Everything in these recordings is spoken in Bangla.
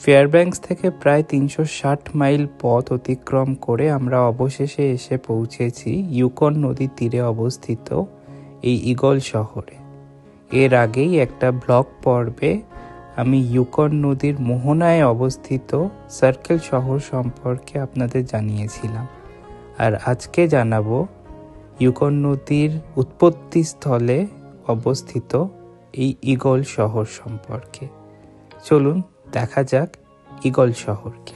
ফেয়ারব্যাঙ্কস থেকে প্রায় ৩৬০ মাইল পথ অতিক্রম করে আমরা অবশেষে এসে পৌঁছেছি ইউকন নদীর তীরে অবস্থিত এই ঈগল শহরে। এর আগেই একটা ব্লগ পর্বে আমি ইউকন নদীর মোহনায় অবস্থিত সার্কেল শহর সম্পর্কে আপনাদের জানিয়েছিলাম, আর আজকে জানাবো ইউকন নদীর উৎপত্তিস্থলে অবস্থিত এই ঈগল শহর সম্পর্কে। চলুন দেখা যাক ঈগল শহরকে।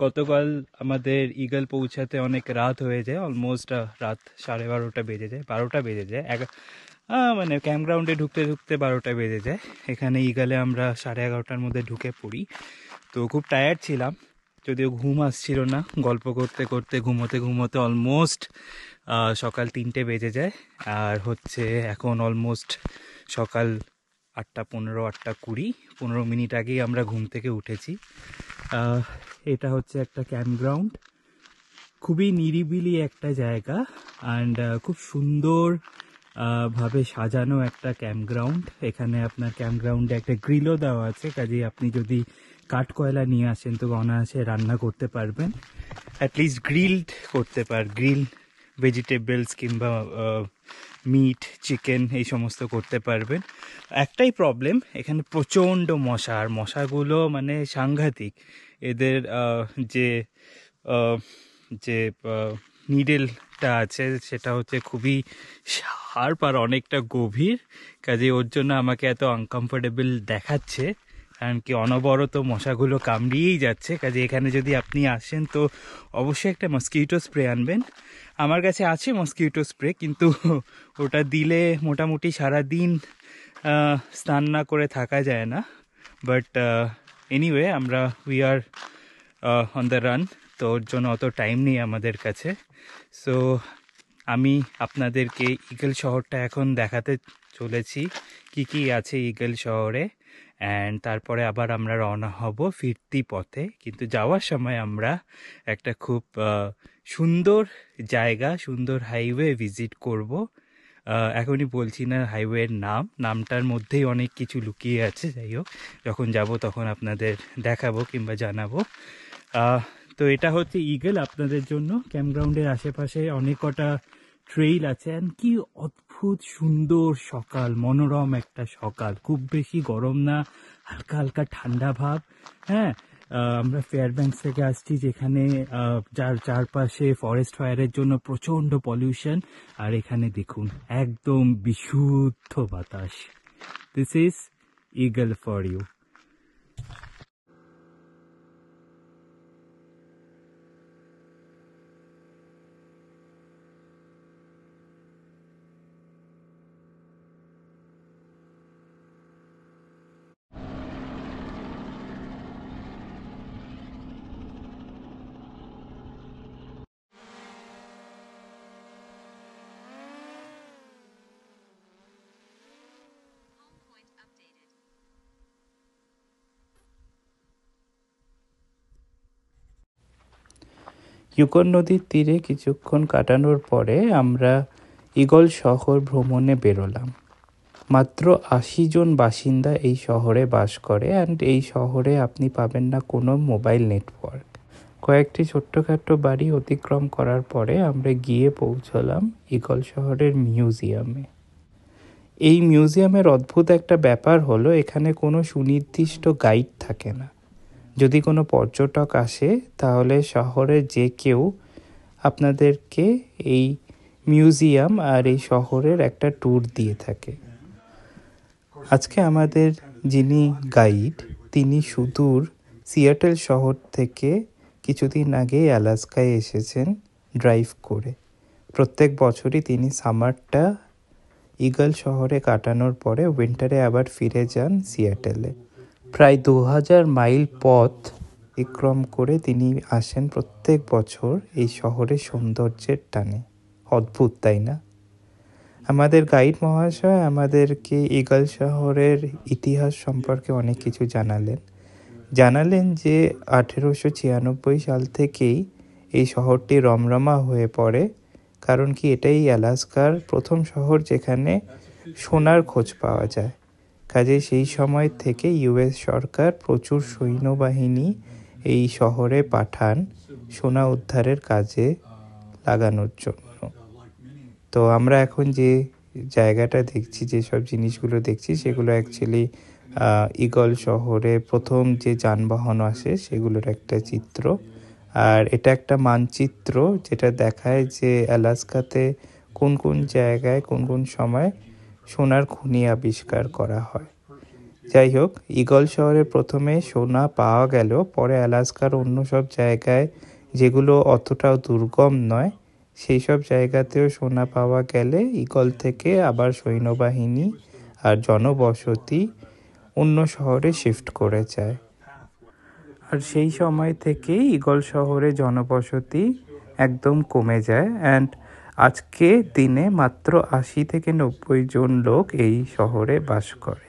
গতকাল আমাদের ঈগল পৌঁছাতে অনেক রাত হয়ে যায়, অলমোস্ট রাত 12:30 বেজে যায়, 12টা বেজে যায়। মানে ক্যাম্পগ্রাউন্ডে ঢুকতে ঢুকতে 12টা বেজে যায়। এখানে ঈগলে আমরা 11:30টার মধ্যে ঢুকে পড়ি। তো খুব টায়ার্ড ছিলাম, যদিও ঘুম আসছিল না। গল্প করতে করতে ঘুমোতে অলমোস্ট সকাল 3টে বেজে যায়। আর এখন অলমোস্ট সকাল 8:15, 8:20, 15 মিনিট আগেই আমরা ঘুম থেকে উঠেছি। এটা হচ্ছে একটা ক্যাম্পগ্রাউন্ড, খুবই নিরিবিলি একটা জায়গা অ্যান্ড খুব সুন্দর ভাবে সাজানো একটা ক্যাম্পগ্রাউন্ড। এখানে আপনার ক্যাম্পগ্রাউন্ডে একটা গ্রিলও দেওয়া আছে, কাজেই আপনি যদি কাঠ কয়লা নিয়ে আসেন তো অনায়াসে রান্না করতে পারবেন, অ্যাটলিস্ট গ্রিলড করতে গ্রিল ভেজিটেবলস কিংবা মিট, চিকেন এই সমস্ত করতে পারবেন। একটাই প্রবলেম, এখানে প্রচণ্ড মশা, আর মশাগুলো মানে সাংঘাতিক। এদের যে নিডেলটা আছে সেটা হচ্ছে খুবই শার্প আর অনেকটা গভীর, কাজে ওর জন্য আমাকে এত আনকমফোর্টেবল দেখাচ্ছে, কারণ কি অনবরত মশাগুলো কামড়িয়েই যাচ্ছে। কাজে এখানে যদি আপনি আসেন তো অবশ্যই একটা মসকিউটো স্প্রে আনবেন। আমার কাছে আছে মসকিউটো স্প্রে, কিন্তু ওটা দিলে মোটামুটি সারাদিন স্নান না করে থাকা যায় না। But anyway we are on the run, তো ওর জন্য অত টাইম নেই আমাদের কাছে। সো আমি আপনাদেরকে ঈগল শহরটা এখন দেখাতে চলেছি, কি আছে ঈগল শহরে। অ্যান্ড তারপরে আবার আমরা রওনা হব ফিরতি পথে। কিন্তু যাওয়ার সময় আমরা একটা খুব সুন্দর জায়গা, সুন্দর হাইওয়ে ভিজিট করব। এখনই বলছি না হাইওয়ের নামটার মধ্যেই অনেক কিছু লুকিয়ে আছে। যাই হোক, যখন যাব তখন আপনাদের দেখাবো কিংবা জানাবো। তো এটা হচ্ছে ঈগল আপনাদের জন্য। ক্যাম্পগ্রাউন্ডের আশেপাশে অনেক কটা ট্রেইল আছে। অ্যান্ড কি অদ্ভুত সুন্দর সকাল, মনোরম একটা সকাল, খুব বেশি গরম না, হালকা হালকা ঠান্ডা ভাব। হ্যাঁ, আমরা ফেয়ারব্যাঙ্কস থেকে আসছি, যেখানে যার চারপাশে ফরেস্ট ফায়ারের জন্য প্রচণ্ড পলিউশন, আর এখানে দেখুন একদম বিশুদ্ধ বাতাস। This is eagle for you. Yukon নদীর তীরে কিছুক্ষণ কাটানোর পরে আমরা ঈগল শহর ভ্রমণে বেরোলাম। মাত্র 80 জন বাসিন্দা এই শহরে বাস করে, অ্যান্ড এই শহরে আপনি পাবেন না কোনো মোবাইল নেটওয়ার্ক। কয়েকটি ছোট্টখাট্টো বাড়ি অতিক্রম করার পরে আমরা গিয়ে পৌঁছলাম ঈগল শহরের মিউজিয়ামে। এই মিউজিয়ামের অদ্ভুত একটা ব্যাপার হলো, এখানে কোনো সুনির্দিষ্ট গাইড থাকে না। যদি কোনো পর্যটক আসে তাহলে শহরের যে কেউ আপনাদেরকে এই মিউজিয়াম আর এই শহরের একটা ট্যুর দিয়ে থাকে। আজকে আমাদের যিনি গাইড, তিনি সুদূর সিয়াটেল শহর থেকে কিছুদিন আগে আলাস্কায় এসেছেন ড্রাইভ করে। প্রত্যেক বছরই তিনি সামারটা ইগল শহরে কাটানোর পরে উইন্টারে আবার ফিরে যান সিয়াটেলে। প্রায় 2000 মাইল পথ অতিক্রম করে তিনি আসেন প্রত্যেক বছর এই শহরের সৌন্দর্যের টানে। অদ্ভুত, তাই না? আমাদের গাইড মহাশয় আমাদেরকে ইগল শহরের ইতিহাস সম্পর্কে অনেক কিছু জানালেন যে 1896 সাল থেকেই এই শহরটি রমরমা হয়ে পড়ে, কারণ কি এটাই আলাস্কার প্রথম শহর যেখানে সোনার খোঁজ পাওয়া যায়। কাজে সেই সময় থেকে ইউএস সরকার প্রচুর সৈন্যবাহিনী এই শহরে পাঠান সোনা উদ্ধারের কাজে লাগানোর জন্য। তো আমরা এখন যে জায়গাটা দেখছি, যেসব জিনিসগুলো দেখছি, সেগুলো অ্যাকচুয়ালি ইগল শহরে প্রথম যে যানবাহন আসে সেগুলোর একটা চিত্র। আর এটা একটা মানচিত্র যেটা দেখায় যে আলাস্কাতে কোন কোন জায়গায় কোন কোন সময় সোনার খনি আবিষ্কার করা হয়। যাই হোক, ইগল শহরে প্রথমে সোনা পাওয়া গেল, পরে আলাস্কার অন্য সব জায়গায় যেগুলো অতটাও দুর্গম নয় সেই সব জায়গাতেও সোনা পাওয়া গেলে ইগল থেকে আবার সৈন্যবাহিনী আর জনবসতি অন্য শহরে শিফট করে যায়। আর সেই সময় থেকেই ইগল শহরে জনবসতি একদম কমে যায়, অ্যান্ড আজকে দিনে মাত্র 80 থেকে 90 জন লোক এই শহরে বাস করে।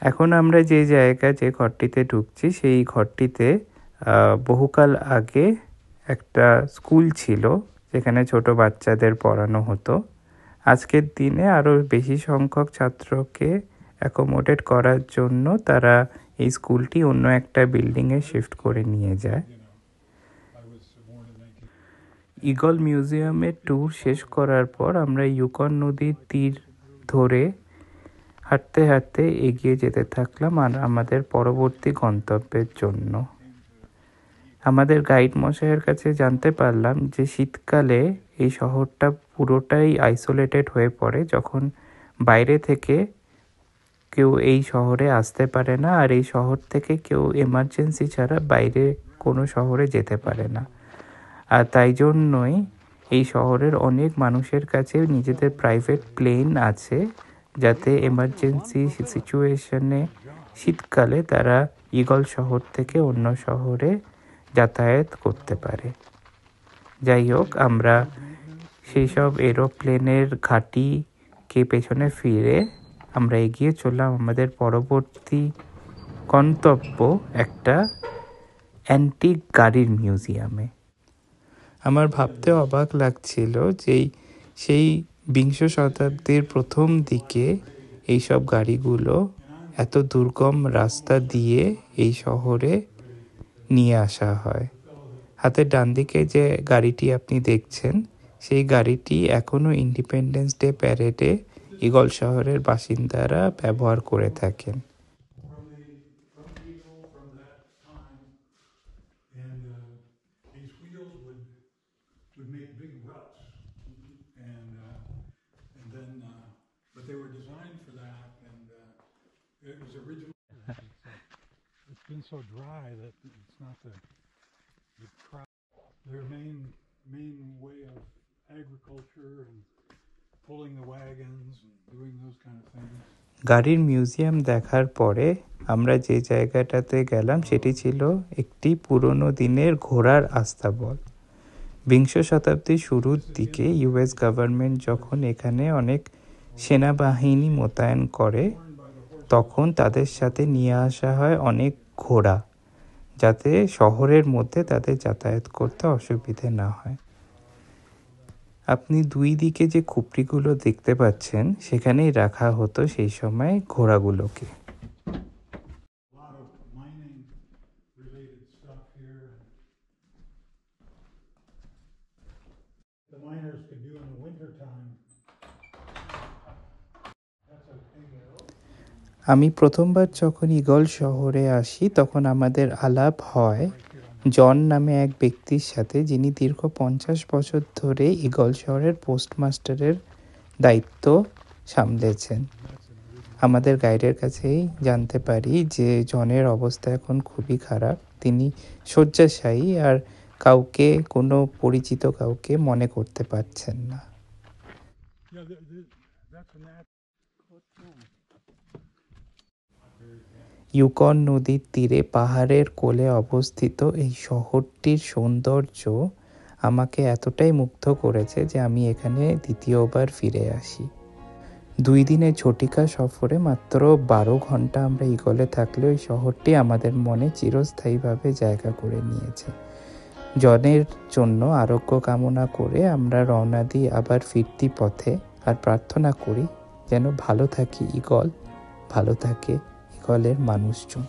এখন আমরা যে ঘরটিতে ঢুকছি সেই ঘরটিতে বহুকাল আগে একটা স্কুল ছিল যেখানে ছোট বাচ্চাদের পড়ানো হতো। আজকের দিনে আরও বেশি সংখ্যক ছাত্রকে অ্যাকোমোডেট করার জন্য তারা এই স্কুলটি অন্য একটা বিল্ডিংয়ে শিফট করে নিয়ে যায়। ইগল মিউজিয়ামের ট্যুর শেষ করার পর আমরা ইউকন নদীর তীর ধরে হাঁটতে হাঁটতে এগিয়ে যেতে থাকলাম আর আমাদের পরবর্তী গন্তব্যের জন্য। আমাদের গাইড মশাইয়ের কাছে জানতে পারলাম যে শীতকালে এই শহরটা পুরোটাই আইসোলেটেড হয়ে পড়ে, যখন বাইরে থেকে কেউ এই শহরে আসতে পারে না, আর এই শহর থেকে কেউ এমার্জেন্সি ছাড়া বাইরে কোনো শহরে যেতে পারে না। আর তাই জন্যই এই শহরের অনেক মানুষের কাছে নিজেদের প্রাইভেট প্লেন আছে, যাতে এমার্জেন্সি সিচুয়েশনে শীতকালে তারা ইগল শহর থেকে অন্য শহরে যাতায়াত করতে পারে। যাই হোক, আমরা সেই সব এরোপ্লেনের ঘাঁটিকে পেছনে ফিরে আমরা এগিয়ে চললাম আমাদের পরবর্তী গন্তব্য, একটা অ্যান্টিক গাড়ির মিউজিয়ামে। আমার ভাবতে অবাক লাগছিল যে সেই বিংশ শতাব্দীর প্রথম দিকে এইসব গাড়িগুলো এত দুর্গম রাস্তা দিয়ে এই শহরে নিয়ে আসা হয়। হাতের ডান দিকে যে গাড়িটি আপনি দেখছেন সেই গাড়িটি এখনও ইন্ডিপেন্ডেন্স ডে প্যারেডে ইগল শহরের বাসিন্দারা ব্যবহার করে থাকেন। It's been so dry that it's not the crop. Their main way of agriculture and pulling the wagons and doing those kind of things. গাড়ির মিউজিয়াম দেখার পরে আমরা যে জায়গাটাতে গেলাম সেটি ছিল একটি পুরনো দিনের ঘোড়ার আস্তাবল। বিংশ শতাব্দীর শুরুর দিকে ইউএস গভর্নমেন্ট যখন এখানে অনেক সেনাবাহিনী মোতায়েন করে তখন তাদের সাথে নিয়ে আসা হয় অনেক ঘোড়া, যাতে শহরের মধ্যে তাদের যাতায়াত করতে অসুবিধে না হয়। আপনি দুই দিকে যে খুপড়িগুলো দেখতে পাচ্ছেন সেখানেই রাখা হতো সেই সময় ঘোড়াগুলোকে। আমি প্রথমবার যখন ইগল শহরে আসি তখন আমাদের আলাপ হয় জন নামে এক ব্যক্তির সাথে, যিনি দীর্ঘ 50 বছর ধরে ইগল শহরের পোস্টমাস্টারের দায়িত্ব সামলেছেন। আমাদের গাইডের কাছেই জানতে পারি যে জনের অবস্থা এখন খুবই খারাপ, তিনি শয্যাশায়ী, আর কাউকে, কোনো পরিচিত কাউকে মনে করতে পারছেন না। Yeah, that's a natural. Yukon নদীর তীরে পাহাড়ের কোলে অবস্থিত এই শহরটির সৌন্দর্য আমাকে এতটাই মুগ্ধ করেছে যে আমি এখানে দ্বিতীয়বার ফিরে আসি। 2 দিনের ঝটিকা সফরে মাত্র 12 ঘন্টা আমরা ইগলে থাকলেও এই শহরটি আমাদের মনে চিরস্থায়ীভাবে জায়গা করে নিয়েছে। জনের জন্য আরোগ্য কামনা করে আমরা রওনা দিই আবার ফিরতি পথে, আর প্রার্থনা করি যেন ভালো থাকি ইগল, ভালো থাকে ইগলের মানুষজন।